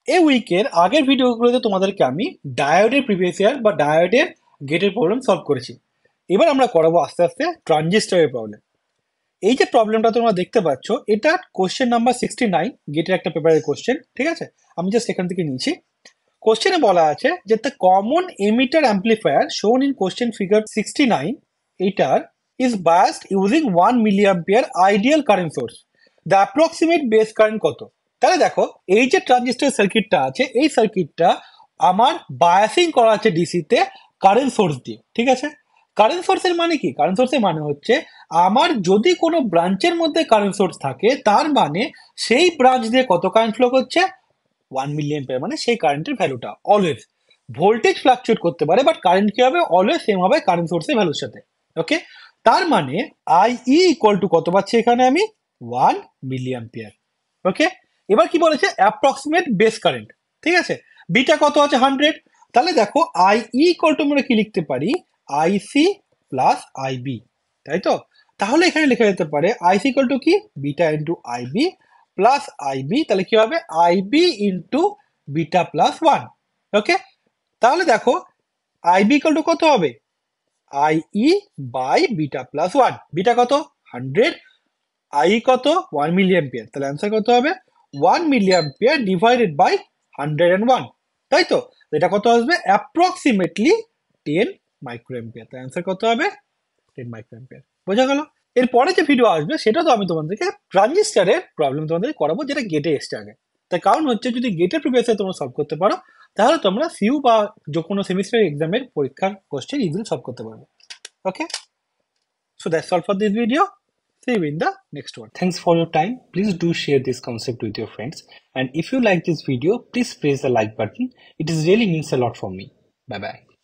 এই উইকের আগের ভিডিওগুলোতে তোমাদেরকে আমি ডায়োডের প্রিভিয়াস ইয়ার বা ডায়োডের গেটের প্রবলেম সলভ করেছি। এবার আমরা করাবো আস্তে আস্তে ট্রানজিস্টরের প্রবলেম। এই যে প্রবলেমটা তোমরা দেখতে পাচ্ছ, এটা কোশ্চেন নাম্বার 69 গেটের একটা পেপারের কোশ্চেন, ঠিক আছে? আমি জাস্ট এখান থেকে নিয়েছি। কোশ্চেনে বলা আছে যে দ্য কমন এমিটার অ্যাম্পলিফায়ার শোন ইন কোশ্চেন ফিগার 69 এটার is biased using 1 milliampere ideal current source. The approximate base current কত? তাহলে দেখো, এই যে ট্রানজিস্টর সার্কিটটা আছে, এই সার্কিটটা আমার বায়াসিং করা আছে ডিসিতে কারেন্ট সোর্স দিয়ে, ঠিক আছে? কারেন্ট সোর্সের মানে কি? কারেন্ট সোর্সের মানে হচ্ছে আমার যদি কোনো ব্রাঞ্চের মধ্যে কারেন্ট সোর্স থাকে, তার মানে সেই ব্রাঞ্চ দিয়ে কত কারেন্ট ফ্লো করছে? 1 মিলিঅ্যাম্পিয়ার, মানে সেই কারেন্টের ভ্যালুটা অলওয়েজ। ভোল্টেজ ফ্লাকচুয়েট করতে পারে, বাট কারেন্ট কি হবে? অলওয়েজ সেম হবে কারেন্ট সোর্সের ভ্যালুর সাথে। ওকে, তার মানে আই ইকুয়াল টু কত পাচ্ছি এখানে আমি? 1 মিলিঅ্যাম্পিয়ার। ওকে, এবার কি বলেছে? অ্যাপ্রক্সিমেট বেস কারেন্ট, ঠিক আছে? বিটা কত আছে? 100। তাহলে দেখো, আই ইকুয়াল টু আমরা কি লিখতে পারি? আইসি প্লাস আইবি, তাই তো? তাহলে এখানে লেখা যেতে পারে আইসি ইকুয়াল টু কি? Beta into IB plus IB. তাহলে কি হবে? IB into beta plus 1। Okay, তাহলে দেখো আইবি ইকুয়াল টু কত হবে? IE by beta plus 1। Beta কত? 100। আই কত? 1 মিলিঅ্যাম্পিয়ার। তাহলে অ্যান্সার কত হবে? 1 মিলিঅ্যাম্পিয়ার ডিভাইডেড বাই 101, তাই তো? এটা কত আসবে? Approximately 10 microampere. তাহলে অ্যান্সার কত হবে? 10 মাইক্রোঅ্যাম্পিয়ার। বোঝা গেল? এরপরে যে ভিডিও আসবে সেটা তো আমি তোমাদেরকে ট্রানজিস্টারের প্রবলেম তোমাদের করাবো, যেটা গেটে এসছে আগে। তার কারণ হচ্ছে, যদি গেটের প্রিভিয়াস তোমরা সলভ করতে পারো, তাহলে তোমরা সিইউ বা যে কোনো সেমিস্টার এক্সামের পরীক্ষার কোশ্চেন ইজিলি সলভ করতে পারবে। ওকে, so that's all for this video. See you in the next one. Thanks for your time. Please do share this concept with your friends. And if you like this video, please press the like button. It is really means a lot for me. Bye bye.